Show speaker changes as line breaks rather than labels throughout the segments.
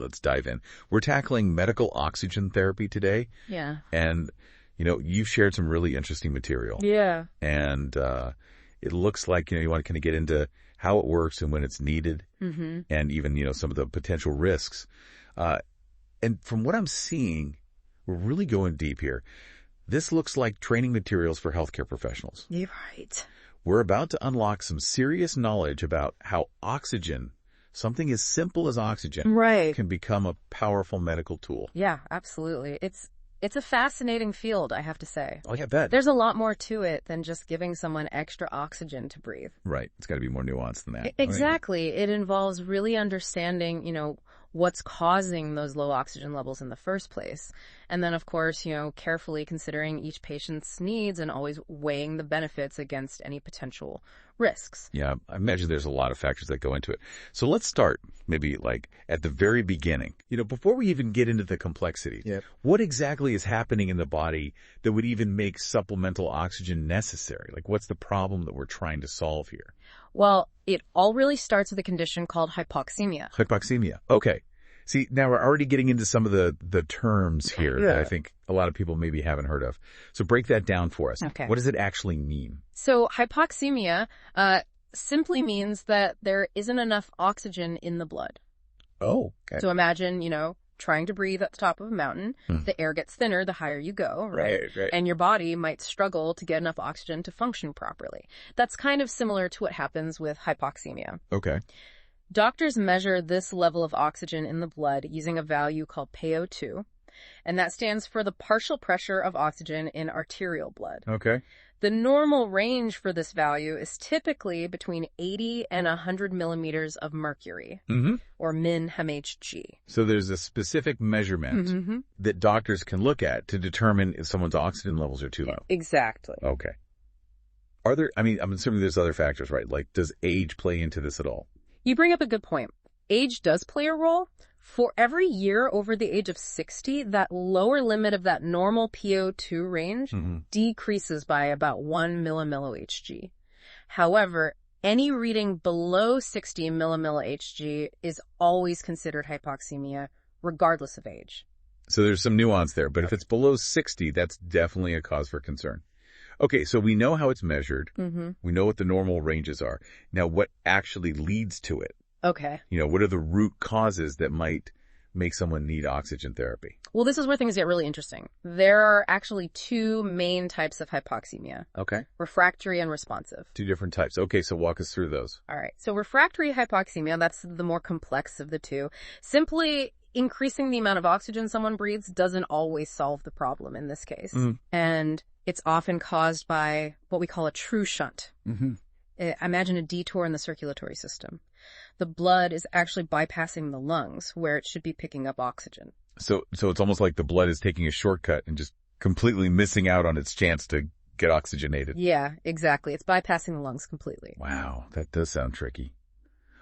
let's dive in. We're tackling medical oxygen therapy today.
Yeah.
And, you've shared some really interesting material.
Yeah.
And it looks like, you want to kind of get into how it works and when it's needed, and even, some of the potential risks. And from what I'm seeing, we're really going deep here. This looks like training materials for healthcare professionals.
You're right.
We're about to unlock some serious knowledge about how oxygen, something as simple as oxygen, can become a powerful medical tool.
Yeah, absolutely. It's a fascinating field, I have to say.
Oh, yeah, I bet.
There's a lot more to it than just giving someone extra oxygen to breathe.
Right. It's got to be more nuanced than that.
Exactly. It involves really understanding, what's causing those low oxygen levels in the first place. And then, of course, carefully considering each patient's needs and always weighing the benefits against any potential risks.
Yeah, I imagine there's a lot of factors that go into it. So let's start maybe like at the very beginning. Before we even get into the complexity, what exactly is happening in the body that would even make supplemental oxygen necessary? Like, what's the problem that we're trying to solve here?
Well, it all really starts with a condition called hypoxemia.
Hypoxemia. Okay. See, now we're already getting into some of the terms here that I think a lot of people maybe haven't heard of. So break that down for us.
Okay.
What does it actually mean?
So hypoxemia simply means that there isn't enough oxygen in the blood.
Oh, okay.
So imagine, trying to breathe at the top of a mountain. The air gets thinner the higher you go, right? And your body might struggle to get enough oxygen to function properly. That's kind of similar to what happens with hypoxemia.
Okay.
Doctors measure this level of oxygen in the blood using a value called PO2, and that stands for the partial pressure of oxygen in arterial blood.
Okay.
The normal range for this value is typically between 80 and 100 millimeters of mercury, or min-Hg.
So there's a specific measurement that doctors can look at to determine if someone's oxygen levels are too low.
Exactly.
Okay. I'm assuming there's other factors, right? Like, does age play into this at all?
You bring up a good point. Age does play a role. For every year over the age of 60, that lower limit of that normal PO2 range decreases by about 1 millimillo-Hg. However, any reading below 60 millimillo-Hg is always considered hypoxemia, regardless of age.
So there's some nuance there, but if it's below 60, that's definitely a cause for concern. Okay, so we know how it's measured. We know what the normal ranges are. Now, what actually leads to it?
Okay.
What are the root causes that might make someone need oxygen therapy?
Well, this is where things get really interesting. There are actually two main types of hypoxemia.
Okay.
Refractory and responsive.
Two different types. Okay, so walk us through those.
All right. So refractory hypoxemia, that's the more complex of the two. Simply increasing the amount of oxygen someone breathes doesn't always solve the problem in this case. And it's often caused by what we call a true shunt. Imagine a detour in the circulatory system. The blood is actually bypassing the lungs where it should be picking up oxygen.
So it's almost like the blood is taking a shortcut and just completely missing out on its chance to get oxygenated.
Yeah, exactly. It's bypassing the lungs completely.
Wow, that does sound tricky.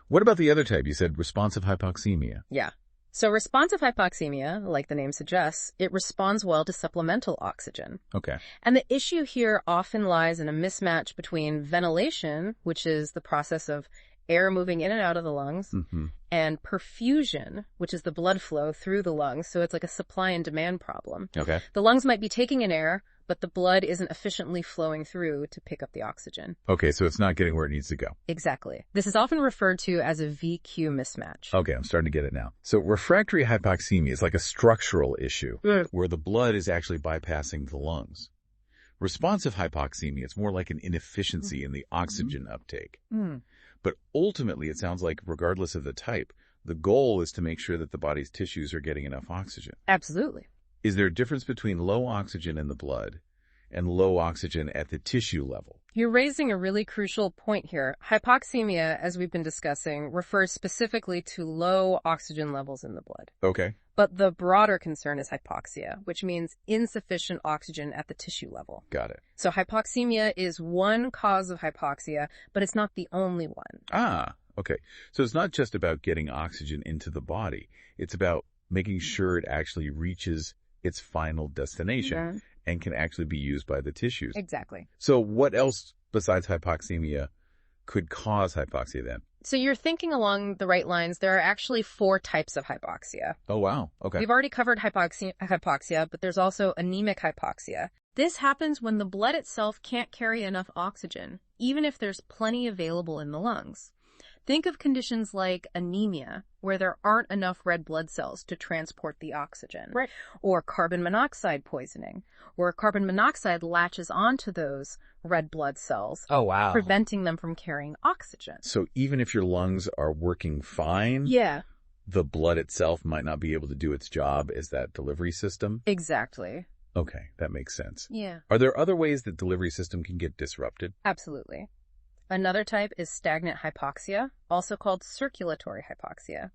What about the other type? You said responsive hypoxemia.
Yeah. So responsive hypoxemia, like the name suggests, it responds well to supplemental oxygen.
Okay.
And the issue here often lies in a mismatch between ventilation, which is the process of air moving in and out of the lungs, and perfusion, which is the blood flow through the lungs. So it's like a supply and demand problem.
Okay.
The lungs might be taking in air, but the blood isn't efficiently flowing through to pick up the oxygen.
Okay, so it's not getting where it needs to go.
Exactly. This is often referred to as a VQ mismatch.
Okay, I'm starting to get it now. So refractory hypoxemia is like a structural issue where the blood is actually bypassing the lungs. Responsive hypoxemia, it's more like an inefficiency in the oxygen uptake. But ultimately, it sounds like regardless of the type, the goal is to make sure that the body's tissues are getting enough oxygen.
Absolutely.
Is there a difference between low oxygen in the blood and low oxygen at the tissue level?
You're raising a really crucial point here. Hypoxemia, as we've been discussing, refers specifically to low oxygen levels in the blood.
Okay.
But the broader concern is hypoxia, which means insufficient oxygen at the tissue level.
Got it.
So hypoxemia is one cause of hypoxia, but it's not the only one.
Ah, okay. So it's not just about getting oxygen into the body. It's about making sure it actually reaches its final destination and can actually be used by the tissues.
Exactly.
So what else besides hypoxemia could cause hypoxia then?
So you're thinking along the right lines. There are actually 4 types of hypoxia.
Oh, wow. Okay.
We've already covered hypoxia, but there's also anemic hypoxia. This happens when the blood itself can't carry enough oxygen, even if there's plenty available in the lungs. Think of conditions like anemia, where there aren't enough red blood cells to transport the oxygen.
Right.
Or carbon monoxide poisoning, where carbon monoxide latches onto those red blood cells,
Oh, wow.
preventing them from carrying oxygen.
So even if your lungs are working fine,
Yeah,
the blood itself might not be able to do its job as that delivery system?
exactly.
Okay, that makes sense.
Yeah,
Are there other ways that delivery system can get disrupted?
absolutely. Another type is stagnant hypoxia, also called circulatory hypoxia.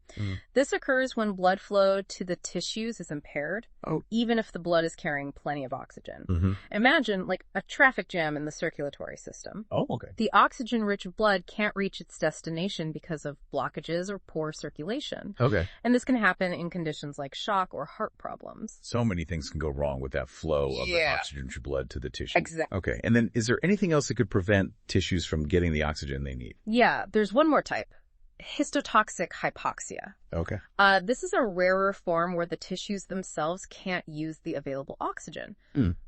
This occurs when blood flow to the tissues is impaired, even if the blood is carrying plenty of oxygen. Imagine like a traffic jam in the circulatory system.
Oh, okay.
The oxygen-rich blood can't reach its destination because of blockages or poor circulation.
Okay.
And this can happen in conditions like shock or heart problems.
So many things can go wrong with that flow of the
Yeah.
oxygen-rich blood to the tissue.
Exactly.
Okay, and then is there anything else that could prevent tissues from getting the oxygen they need?
Yeah, there's one more type. Histotoxic hypoxia.
Okay.
This is a rarer form where the tissues themselves can't use the available oxygen.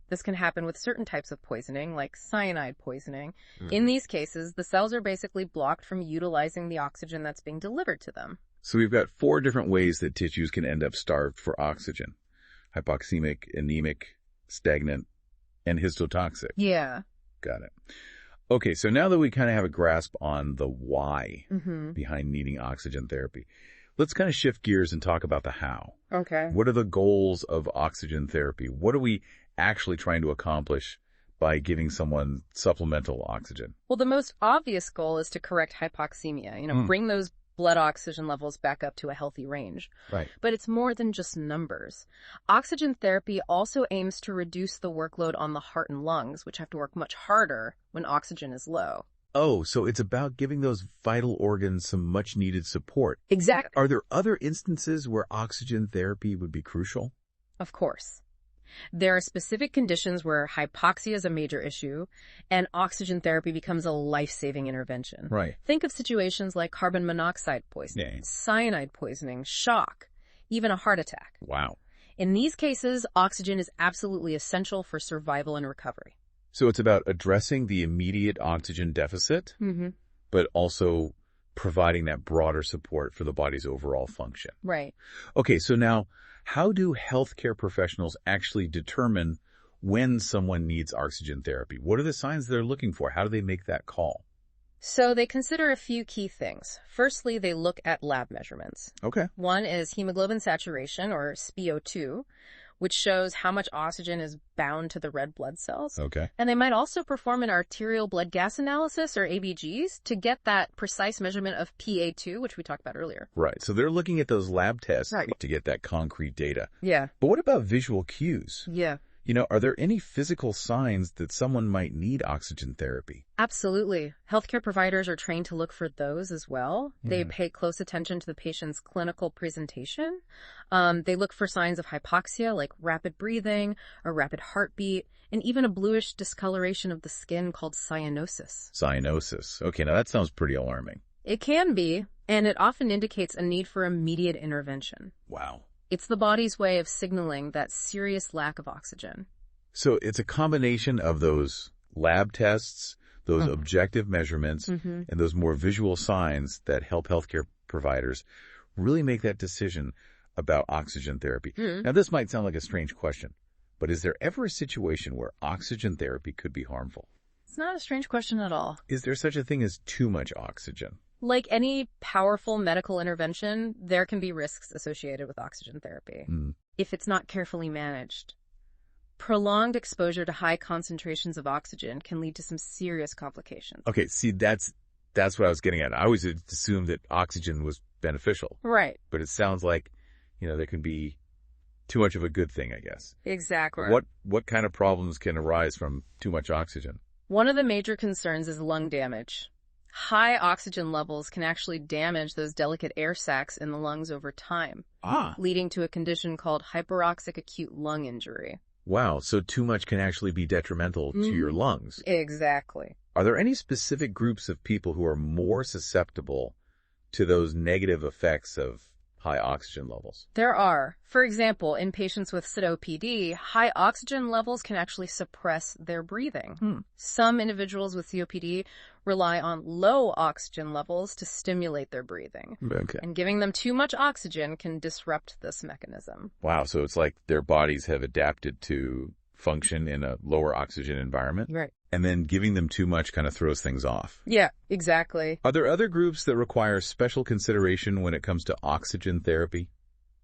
This can happen with certain types of poisoning, like cyanide poisoning. In these cases, the cells are basically blocked from utilizing the oxygen that's being delivered to them.
So we've got 4 different ways that tissues can end up starved for oxygen. Hypoxemic, anemic, stagnant, and histotoxic.
Yeah.
Got it. Okay, so now that we kind of have a grasp on the why behind needing oxygen therapy, let's kind of shift gears and talk about the how.
Okay.
What are the goals of oxygen therapy? What are we actually trying to accomplish by giving someone supplemental oxygen?
Well, the most obvious goal is to correct hypoxemia, bring those blood oxygen levels back up to a healthy range.
Right.
But it's more than just numbers. Oxygen therapy also aims to reduce the workload on the heart and lungs, which have to work much harder when oxygen is low.
Oh, so it's about giving those vital organs some much needed support.
Exactly.
Are there other instances where oxygen therapy would be crucial?
Of course. There are specific conditions where hypoxia is a major issue and oxygen therapy becomes a life-saving intervention.
Right.
Think of situations like carbon monoxide poisoning, cyanide poisoning, shock, even a heart attack.
Wow.
In these cases, oxygen is absolutely essential for survival and recovery.
So it's about addressing the immediate oxygen deficit, but also providing that broader support for the body's overall function.
Right.
Okay, so now, how do healthcare professionals actually determine when someone needs oxygen therapy? What are the signs they're looking for? How do they make that call?
So they consider a few key things. Firstly, they look at lab measurements.
Okay.
One is hemoglobin saturation, or SpO2, which shows how much oxygen is bound to the red blood cells.
Okay.
And they might also perform an arterial blood gas analysis, or ABGs, to get that precise measurement of PA2, which we talked about earlier.
Right. So they're looking at those lab tests
Right.
to get that concrete data.
Yeah.
But what about visual cues?
Yeah.
Are there any physical signs that someone might need oxygen therapy?
Absolutely. Healthcare providers are trained to look for those as well. They pay close attention to the patient's clinical presentation. They look for signs of hypoxia, like rapid breathing, a rapid heartbeat, and even a bluish discoloration of the skin called cyanosis.
Cyanosis. Okay, now that sounds pretty alarming.
It can be, and it often indicates a need for immediate intervention.
Wow.
It's the body's way of signaling that serious lack of oxygen.
So it's a combination of those lab tests, those objective measurements, and those more visual signs that help healthcare providers really make that decision about oxygen therapy. Now, this might sound like a strange question, but is there ever a situation where oxygen therapy could be harmful?
It's not a strange question at all.
Is there such a thing as too much oxygen?
Like any powerful medical intervention, there can be risks associated with oxygen therapy if it's not carefully managed. Prolonged exposure to high concentrations of oxygen can lead to some serious complications.
Okay, see, that's what I was getting at. I always assumed that oxygen was beneficial.
Right.
But it sounds like, there can be too much of a good thing, I guess.
Exactly.
What kind of problems can arise from too much oxygen?
One of the major concerns is lung damage. High oxygen levels can actually damage those delicate air sacs in the lungs over time, leading to a condition called hyperoxic acute lung injury.
Wow, so too much can actually be detrimental to your lungs.
Exactly.
Are there any specific groups of people who are more susceptible to those negative effects of high oxygen levels?
There are. For example, in patients with COPD, high oxygen levels can actually suppress their breathing. Some individuals with COPD rely on low oxygen levels to stimulate their breathing.
Okay.
And giving them too much oxygen can disrupt this mechanism.
Wow, so it's like their bodies have adapted to function in a lower oxygen environment?
Right.
And then giving them too much kind of throws things off.
Yeah, exactly.
Are there other groups that require special consideration when it comes to oxygen therapy?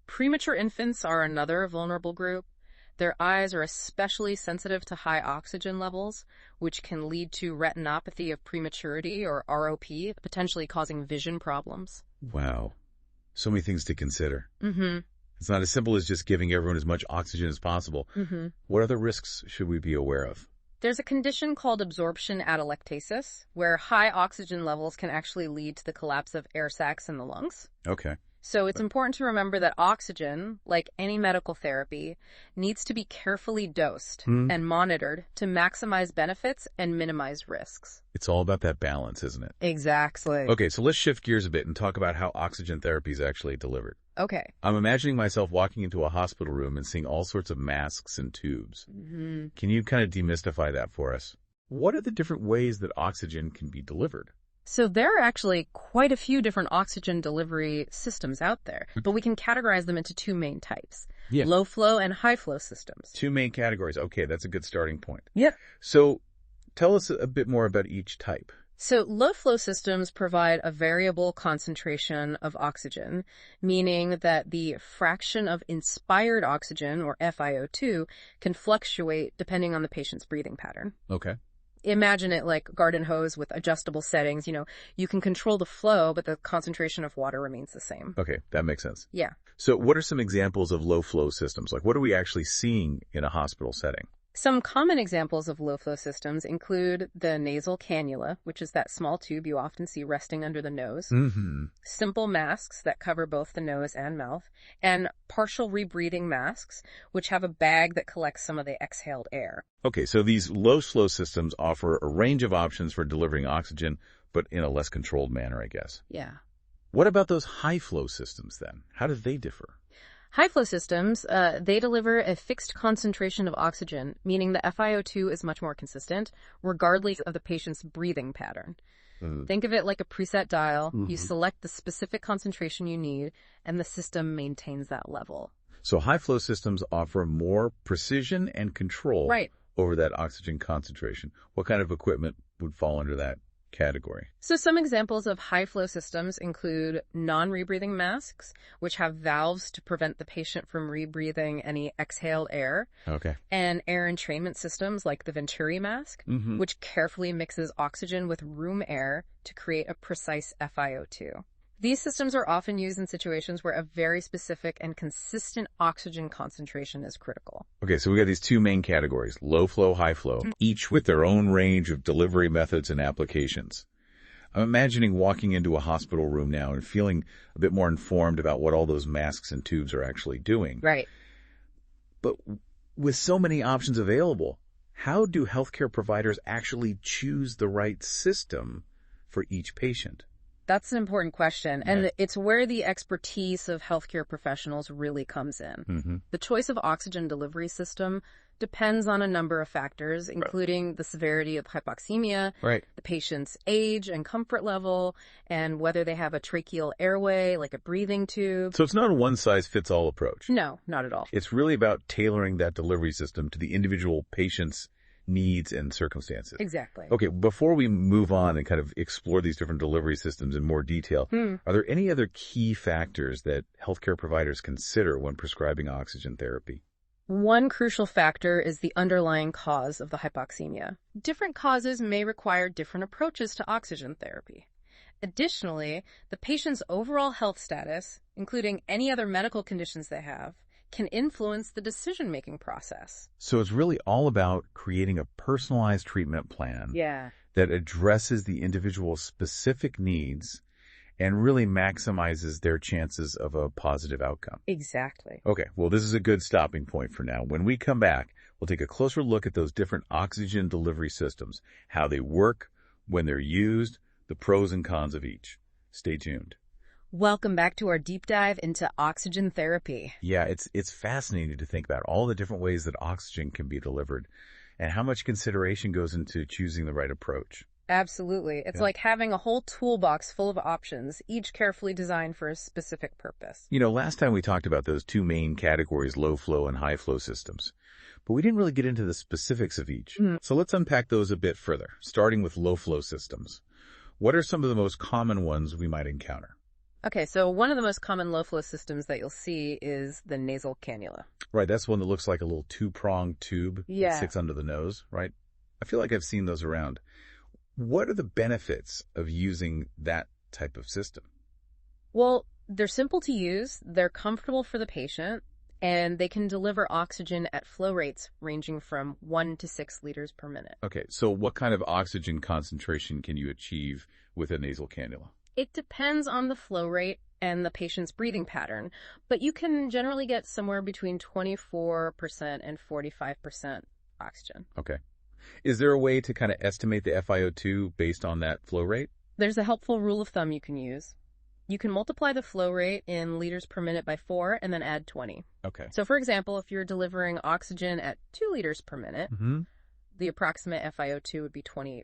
Premature infants are another vulnerable group. Their eyes are especially sensitive to high oxygen levels, which can lead to retinopathy of prematurity, or ROP, potentially causing vision problems.
Wow. So many things to consider.
Mm-hmm.
It's not as simple as just giving everyone as much oxygen as possible.
Mm-hmm.
What other risks should we be aware of?
There's a condition called absorption atelectasis, where high oxygen levels can actually lead to the collapse of air sacs in the lungs.
Okay.
So it's important to remember that oxygen, like any medical therapy, needs to be carefully dosed and monitored to maximize benefits and minimize risks.
It's all about that balance, isn't it?
Exactly.
Okay, so let's shift gears a bit and talk about how oxygen therapy is actually delivered.
Okay.
I'm imagining myself walking into a hospital room and seeing all sorts of masks and tubes.
Mm-hmm.
Can you kind of demystify that for us? What are the different ways that oxygen can be delivered?
So there are actually quite a few different oxygen delivery systems out there, but we can categorize them into two main types, low flow and high flow systems.
Two main categories. Okay, that's a good starting point.
Yep.
So tell us a bit more about each type.
So low flow systems provide a variable concentration of oxygen, meaning that the fraction of inspired oxygen, or FiO2, can fluctuate depending on the patient's breathing pattern.
Okay.
Imagine it like a garden hose with adjustable settings. You can control the flow, but the concentration of water remains the same.
Okay, that makes sense.
Yeah.
So what are some examples of low flow systems? Like what are we actually seeing in a hospital setting?
Some common examples of low flow systems include the nasal cannula, which is that small tube you often see resting under the nose, simple masks that cover both the nose and mouth, and partial rebreathing masks, which have a bag that collects some of the exhaled air.
Okay, so these low flow systems offer a range of options for delivering oxygen, but in a less controlled manner, I guess.
Yeah.
What about those high flow systems then? How do they differ?
High flow systems, they deliver a fixed concentration of oxygen, meaning the FiO2 is much more consistent, regardless of the patient's breathing pattern. Think of it like a preset dial. You select the specific concentration you need, and the system maintains that level.
So high flow systems offer more precision and control over that oxygen concentration. What kind of equipment would fall under that category?
So some examples of high flow systems include non-rebreathing masks, which have valves to prevent the patient from rebreathing any exhaled air.
Okay.
And air entrainment systems like the Venturi mask, which carefully mixes oxygen with room air to create a precise FiO2. These systems are often used in situations where a very specific and consistent oxygen concentration is critical.
Okay, so we got these two main categories, low flow, high flow, each with their own range of delivery methods and applications. I'm imagining walking into a hospital room now and feeling a bit more informed about what all those masks and tubes are actually doing.
Right.
But with so many options available, how do healthcare providers actually choose the right system for each patient?
That's an important question, and it's where the expertise of healthcare professionals really comes in. The choice of oxygen delivery system depends on a number of factors, including the severity of hypoxemia, the patient's age and comfort level, and whether they have a tracheal airway, like a breathing tube.
So it's not a one-size-fits-all approach.
No, not at all.
It's really about tailoring that delivery system to the individual patient's needs and circumstances.
Exactly.
Okay, before we move on and kind of explore these different delivery systems in more detail, are there any other key factors that healthcare providers consider when prescribing oxygen therapy?
One crucial factor is the underlying cause of the hypoxemia. Different causes may require different approaches to oxygen therapy. Additionally, the patient's overall health status, including any other medical conditions they have, can influence the decision-making process.
So it's really all about creating a personalized treatment plan that addresses the individual's specific needs and really maximizes their chances of a positive outcome.
Exactly.
Okay, well, this is a good stopping point for now. When we come back, we'll take a closer look at those different oxygen delivery systems, how they work, when they're used, the pros and cons of each. Stay tuned.
Welcome back to our deep dive into oxygen therapy.
Yeah, it's fascinating to think about all the different ways that oxygen can be delivered and how much consideration goes into choosing the right approach.
Absolutely. It's like having a whole toolbox full of options, each carefully designed for a specific purpose.
Last time we talked about those two main categories, low flow and high flow systems, but we didn't really get into the specifics of each. So let's unpack those a bit further, starting with low flow systems. What are some of the most common ones we might encounter?
Okay, so one of the most common low-flow systems that you'll see is the nasal cannula.
Right, that's one that looks like a little two-pronged tube that sits under the nose, right? I feel like I've seen those around. What are the benefits of using that type of system?
Well, they're simple to use, they're comfortable for the patient, and they can deliver oxygen at flow rates ranging from 1 to 6 liters per minute.
Okay, so what kind of oxygen concentration can you achieve with a nasal cannula?
It depends on the flow rate and the patient's breathing pattern, but you can generally get somewhere between 24% and 45% oxygen.
Okay. Is there a way to kind of estimate the FiO2 based on that flow rate?
There's a helpful rule of thumb you can use. You can multiply the flow rate in liters per minute by 4 and then add 20.
Okay.
So for example, if you're delivering oxygen at 2 liters per minute, the approximate FiO2 would be 28%.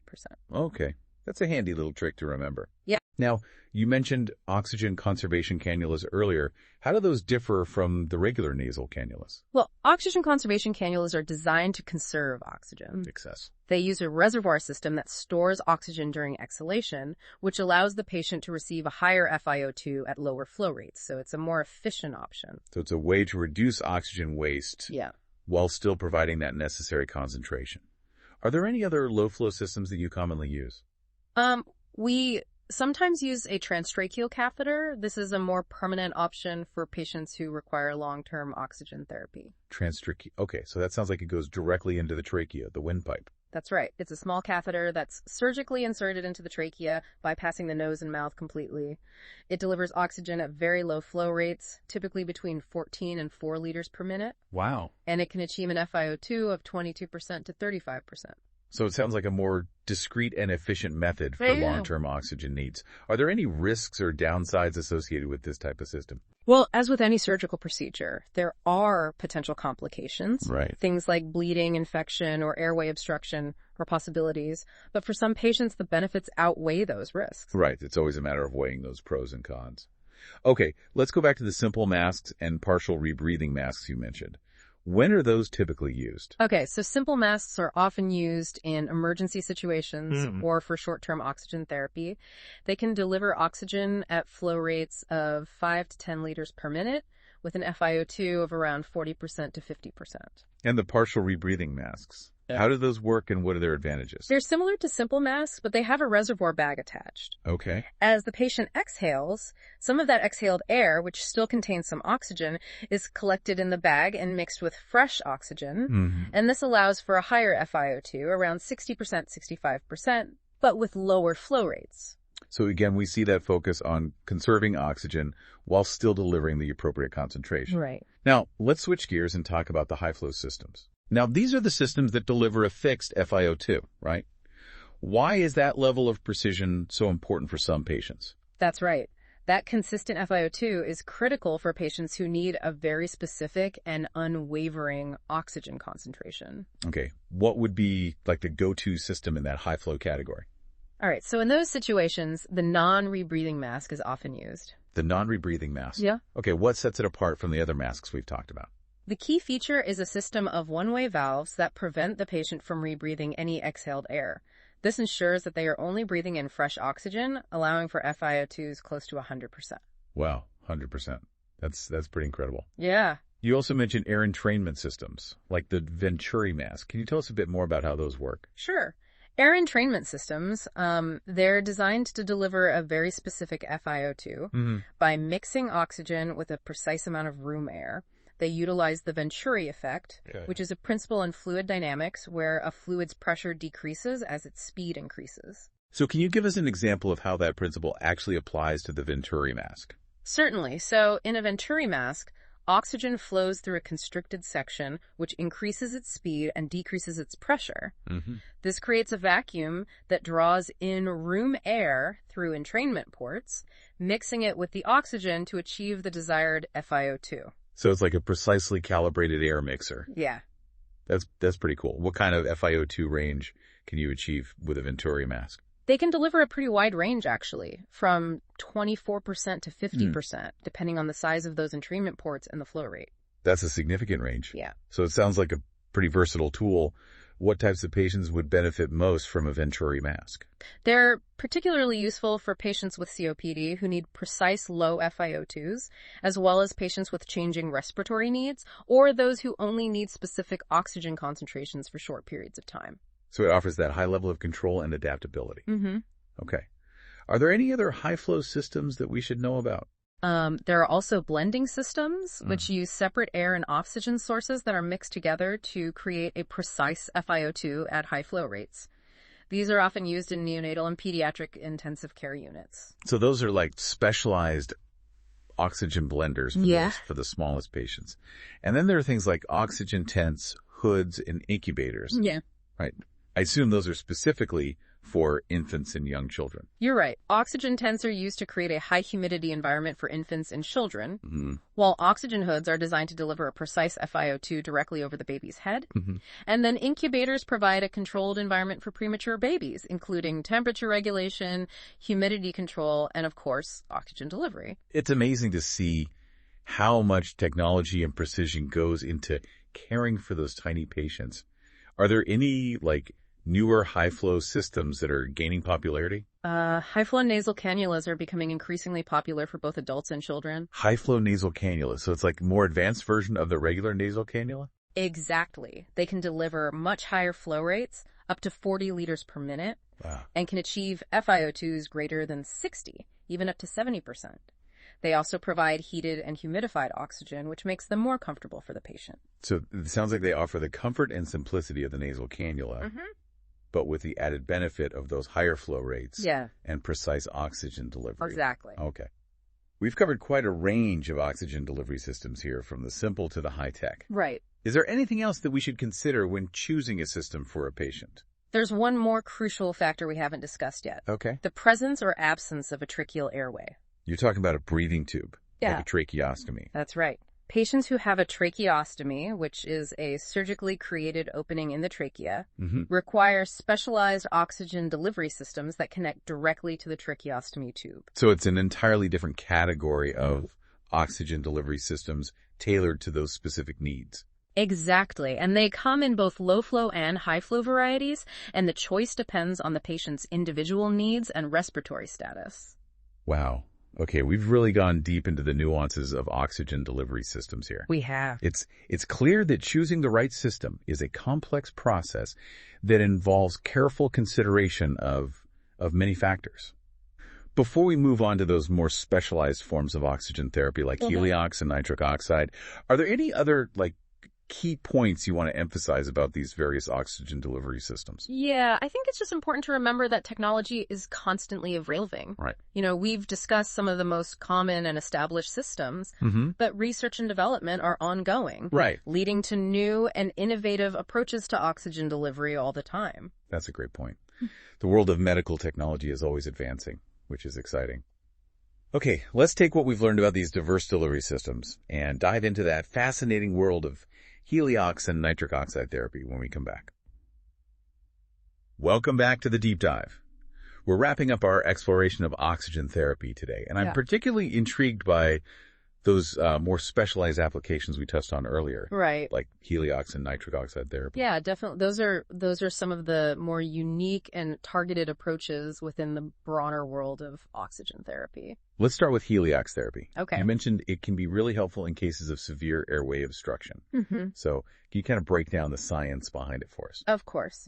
Okay. That's a handy little trick to remember.
Yeah.
Now, you mentioned oxygen conservation cannulas earlier. How do those differ from the regular nasal cannulas?
Well, oxygen conservation cannulas are designed to conserve oxygen.
Makes sense.
They use a reservoir system that stores oxygen during exhalation, which allows the patient to receive a higher FiO2 at lower flow rates. So it's a more efficient option.
So it's a way to reduce oxygen waste while still providing that necessary concentration. Are there any other low-flow systems that you commonly use?
We sometimes use a transtracheal catheter. This is a more permanent option for patients who require long-term oxygen therapy.
Transtracheal. Okay, so that sounds like it goes directly into the trachea, the windpipe.
That's right. It's a small catheter that's surgically inserted into the trachea, bypassing the nose and mouth completely. It delivers oxygen at very low flow rates, typically between 14 and 4 liters per minute.
Wow.
And it can achieve an FiO2 of 22% to 35%.
So it sounds like a more discreet and efficient method for long-term oxygen needs. Are there any risks or downsides associated with this type of system?
Well, as with any surgical procedure, there are potential complications.
Right.
Things like bleeding, infection, or airway obstruction are possibilities. But for some patients, the benefits outweigh those risks.
Right. It's always a matter of weighing those pros and cons. Okay, let's go back to the simple masks and partial rebreathing masks you mentioned. When are those typically used?
Okay, so simple masks are often used in emergency situations or for short-term oxygen therapy. They can deliver oxygen at flow rates of 5 to 10 liters per minute with an FiO2 of around 40% to 50%.
And the partial rebreathing masks? How do those work and what are their advantages?
They're similar to simple masks, but they have a reservoir bag attached.
Okay.
As the patient exhales, some of that exhaled air, which still contains some oxygen, is collected in the bag and mixed with fresh oxygen. And this allows for a higher FiO2, around 60%, 65%, but with lower flow rates.
So again, we see that focus on conserving oxygen while still delivering the appropriate concentration.
Right.
Now, let's switch gears and talk about the high-flow systems. Now, these are the systems that deliver a fixed FiO2, right? Why is that level of precision so important for some patients?
That's right. That consistent FiO2 is critical for patients who need a very specific and unwavering oxygen concentration.
Okay. What would be like the go-to system in that high-flow category?
All right. So in those situations, the non-rebreathing mask is often used.
The non-rebreathing mask?
Yeah.
Okay. What sets it apart from the other masks we've talked about?
The key feature is a system of one-way valves that prevent the patient from rebreathing any exhaled air. This ensures that they are only breathing in fresh oxygen, allowing for FiO2s close to 100%.
Wow, 100%. That's pretty incredible.
Yeah.
You also mentioned air entrainment systems, like the Venturi mask. Can you tell us a bit more about how those work?
Sure. Air entrainment systems, they're designed to deliver a very specific FiO2 by mixing oxygen with a precise amount of room air. They utilize the Venturi effect, which is a principle in fluid dynamics where a fluid's pressure decreases as its speed increases.
So can you give us an example of how that principle actually applies to the Venturi mask?
Certainly. So in a Venturi mask, oxygen flows through a constricted section, which increases its speed and decreases its pressure. This creates a vacuum that draws in room air through entrainment ports, mixing it with the oxygen to achieve the desired FiO2.
So it's like a precisely calibrated air mixer.
Yeah.
That's pretty cool. What kind of FiO2 range can you achieve with a Venturi mask?
They can deliver a pretty wide range, actually, from 24% to 50%, depending on the size of those entrainment ports and the flow rate.
That's a significant range.
Yeah.
So it sounds like a pretty versatile tool. What types of patients would benefit most from a Venturi mask?
They're particularly useful for patients with COPD who need precise low FiO2s, as well as patients with changing respiratory needs, or those who only need specific oxygen concentrations for short periods of time.
So it offers that high level of control and adaptability. Okay. Are there any other high-flow systems that we should know about?
There are also blending systems, which use separate air and oxygen sources that are mixed together to create a precise FiO2 at high flow rates. These are often used in neonatal and pediatric intensive care units.
So those are like specialized oxygen blenders for the smallest patients. And then there are things like oxygen tents, hoods, and incubators.
Yeah.
Right. I assume those are specifically for infants and young children.
You're right. Oxygen tents are used to create a high humidity environment for infants and children, while oxygen hoods are designed to deliver a precise FiO2 directly over the baby's head. And then incubators provide a controlled environment for premature babies, including temperature regulation, humidity control, and of course, oxygen delivery.
It's amazing to see how much technology and precision goes into caring for those tiny patients. Are there any, newer high-flow systems that are gaining popularity?
High-flow nasal cannulas are becoming increasingly popular for both adults and children.
High-flow nasal cannula. So it's like a more advanced version of the regular nasal cannula?
Exactly. They can deliver much higher flow rates, up to 40 liters per minute, and can achieve FiO2s greater than 60, even up to 70%. They also provide heated and humidified oxygen, which makes them more comfortable for the patient.
So it sounds like they offer the comfort and simplicity of the nasal cannula, but with the added benefit of those higher flow rates and precise oxygen delivery.
Exactly.
Okay. We've covered quite a range of oxygen delivery systems here, from the simple to the high-tech.
Right.
Is there anything else that we should consider when choosing a system for a patient?
There's one more crucial factor we haven't discussed yet.
Okay.
The presence or absence of a tracheal airway.
You're talking about a breathing tube, like a tracheostomy.
That's right. Patients who have a tracheostomy, which is a surgically created opening in the trachea, require specialized oxygen delivery systems that connect directly to the tracheostomy tube.
So it's an entirely different category of oxygen delivery systems tailored to those specific needs.
Exactly. And they come in both low-flow and high-flow varieties, and the choice depends on the patient's individual needs and respiratory status.
Wow. Okay, we've really gone deep into the nuances of oxygen delivery systems here.
We have.
It's clear that choosing the right system is a complex process that involves careful consideration of many factors. Before we move on to those more specialized forms of oxygen therapy like heliox and nitric oxide, are there any other key points you want to emphasize about these various oxygen delivery systems?
Yeah, I think it's just important to remember that technology is constantly evolving.
Right.
We've discussed some of the most common and established systems, but research and development are ongoing.
Right.
Leading to new and innovative approaches to oxygen delivery all the time.
That's a great point. The world of medical technology is always advancing, which is exciting. Okay, let's take what we've learned about these diverse delivery systems and dive into that fascinating world of heliox and nitric oxide therapy when we come back. Welcome back to the Deep Dive. We're wrapping up our exploration of oxygen therapy today, and I'm particularly intrigued by those more specialized applications we touched on earlier.
Right.
Like heliox and nitric oxide therapy.
Yeah, definitely. Those are some of the more unique and targeted approaches within the broader world of oxygen therapy.
Let's start with heliox therapy.
Okay.
You mentioned it can be really helpful in cases of severe airway obstruction. So can you kind of break down the science behind it for us?
Of course.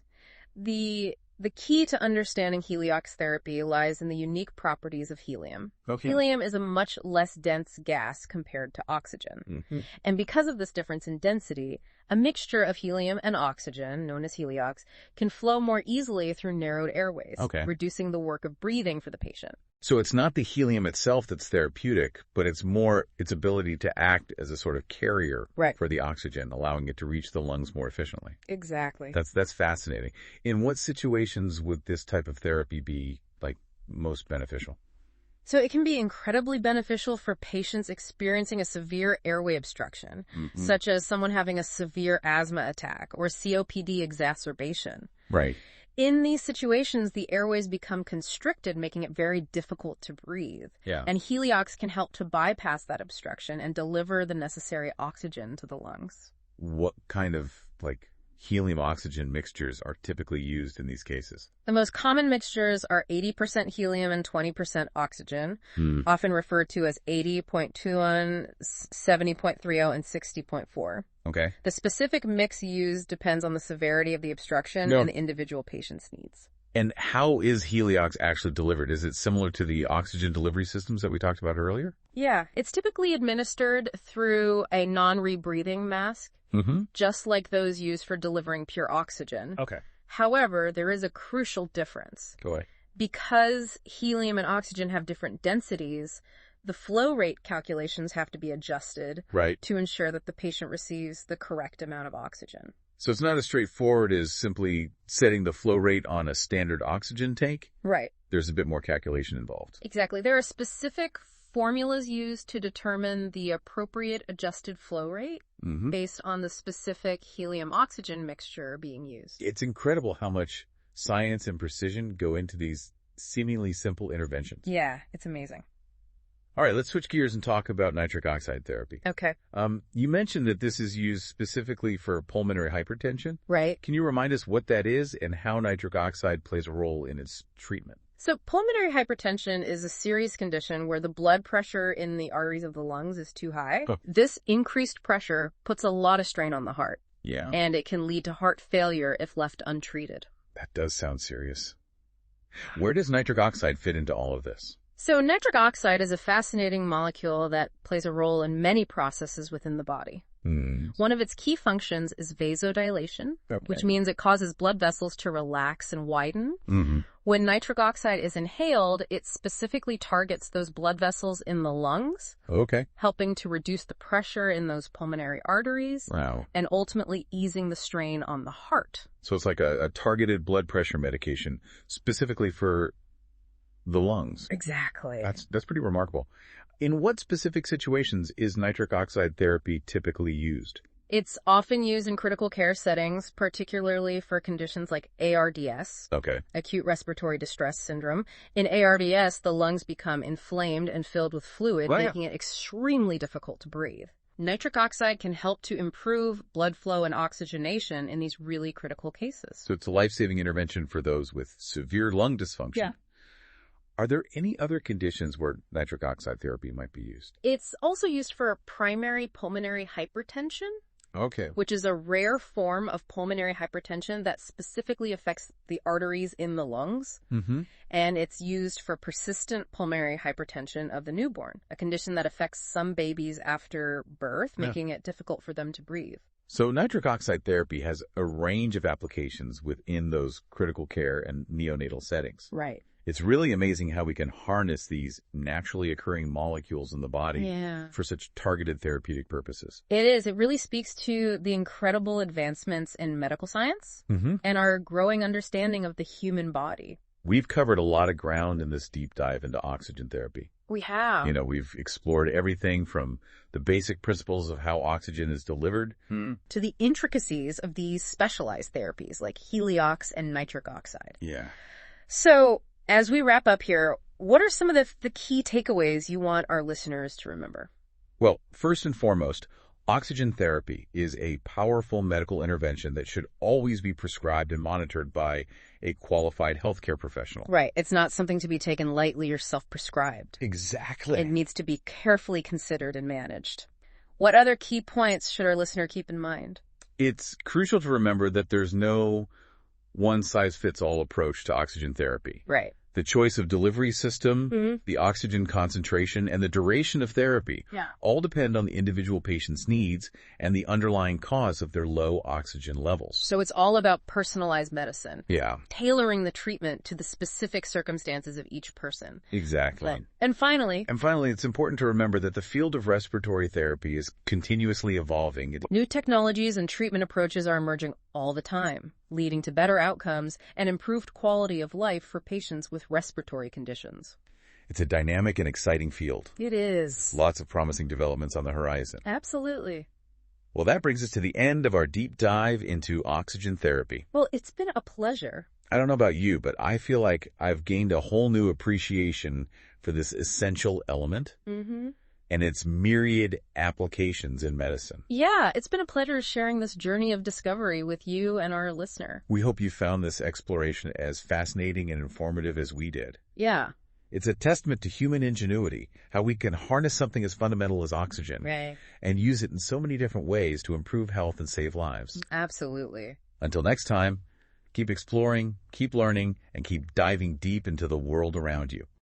The key to understanding heliox therapy lies in the unique properties of helium.
Okay.
Helium is a much less dense gas compared to oxygen. And because of this difference in density, a mixture of helium and oxygen, known as heliox, can flow more easily through narrowed airways, reducing the work of breathing for the patient.
So it's not the helium itself that's therapeutic, but it's more its ability to act as a sort of carrier for the oxygen, allowing it to reach the lungs more efficiently.
Exactly.
That's fascinating. In what situations would this type of therapy be, like, most beneficial?
So it can be incredibly beneficial for patients experiencing a severe airway obstruction, such as someone having a severe asthma attack or COPD exacerbation.
Right.
In these situations, the airways become constricted, making it very difficult to breathe.
Yeah.
And heliox can help to bypass that obstruction and deliver the necessary oxygen to the lungs.
What kind of, like, helium-oxygen mixtures are typically used in these cases?
The most common mixtures are 80% helium and 20% oxygen, often referred to as 80.21, 70.30, and 60.4.
Okay.
The specific mix used depends on the severity of the obstruction and the individual patient's needs.
And how is heliox actually delivered? Is it similar to the oxygen delivery systems that we talked about earlier?
Yeah, it's typically administered through a non-rebreathing mask, just like those used for delivering pure oxygen.
Okay.
However, there is a crucial difference.
Go ahead.
Because helium and oxygen have different densities, the flow rate calculations have to be adjusted to ensure that the patient receives the correct amount of oxygen.
So it's not as straightforward as simply setting the flow rate on a standard oxygen tank?
Right.
There's a bit more calculation involved.
Exactly. There are specific formulas used to determine the appropriate adjusted flow rate based on the specific helium-oxygen mixture being used.
It's incredible how much science and precision go into these seemingly simple interventions.
Yeah, it's amazing.
All right, let's switch gears and talk about nitric oxide therapy.
Okay.
You mentioned that this is used specifically for pulmonary hypertension.
Right.
Can you remind us what that is and how nitric oxide plays a role in its treatment?
So pulmonary hypertension is a serious condition where the blood pressure in the arteries of the lungs is too high. This increased pressure puts a lot of strain on the heart.
Yeah.
And it can lead to heart failure if left untreated.
That does sound serious. Where does nitric oxide fit into all of this?
So nitric oxide is a fascinating molecule that plays a role in many processes within the body. One of its key functions is vasodilation, which means it causes blood vessels to relax and widen. When nitric oxide is inhaled, it specifically targets those blood vessels in the lungs, helping to reduce the pressure in those pulmonary arteries, and ultimately easing the strain on the heart.
So it's like a targeted blood pressure medication specifically for the lungs.
Exactly.
That's pretty remarkable. In what specific situations is nitric oxide therapy typically used?
It's often used in critical care settings, particularly for conditions like ARDS, acute respiratory distress syndrome. In ARDS, the lungs become inflamed and filled with fluid, making it extremely difficult to breathe. Nitric oxide can help to improve blood flow and oxygenation in these really critical cases.
So it's a life-saving intervention for those with severe lung dysfunction.
Yeah.
Are there any other conditions where nitric oxide therapy might be used?
It's also used for primary pulmonary hypertension, which is a rare form of pulmonary hypertension that specifically affects the arteries in the lungs. And it's used for persistent pulmonary hypertension of the newborn, a condition that affects some babies after birth, making it difficult for them to breathe.
So nitric oxide therapy has a range of applications within those critical care and neonatal settings.
Right.
It's really amazing how we can harness these naturally occurring molecules in the body for such targeted therapeutic purposes.
It is. It really speaks to the incredible advancements in medical science and our growing understanding of the human body.
We've covered a lot of ground in this deep dive into oxygen therapy.
We have.
You know, we've explored everything from the basic principles of how oxygen is delivered
to the intricacies of these specialized therapies like heliox and nitric oxide.
Yeah.
So, as we wrap up here, what are some of the key takeaways you want our listeners to remember?
Well, first and foremost, oxygen therapy is a powerful medical intervention that should always be prescribed and monitored by a qualified healthcare professional.
Right. It's not something to be taken lightly or self-prescribed.
Exactly.
It needs to be carefully considered and managed. What other key points should our listener keep in mind?
It's crucial to remember that there's no one-size-fits-all approach to oxygen therapy.
Right.
The choice of delivery system, the oxygen concentration, and the duration of therapy all depend on the individual patient's needs and the underlying cause of their low oxygen levels.
So it's all about personalized medicine.
Yeah.
Tailoring the treatment to the specific circumstances of each person.
Exactly.
And finally,
it's important to remember that the field of respiratory therapy is continuously evolving.
New technologies and treatment approaches are emerging all the time, leading to better outcomes and improved quality of life for patients with respiratory conditions.
It's a dynamic and exciting field.
It is.
Lots of promising developments on the horizon.
Absolutely.
Well, that brings us to the end of our deep dive into oxygen therapy.
Well, it's been a pleasure.
I don't know about you, but I feel like I've gained a whole new appreciation for this essential element. And its myriad applications in medicine.
Yeah, it's been a pleasure sharing this journey of discovery with you and our listener.
We hope you found this exploration as fascinating and informative as we did.
Yeah.
It's a testament to human ingenuity, how we can harness something as fundamental as oxygen and use it in so many different ways to improve health and save lives.
Absolutely.
Until next time, keep exploring, keep learning, and keep diving deep into the world around you.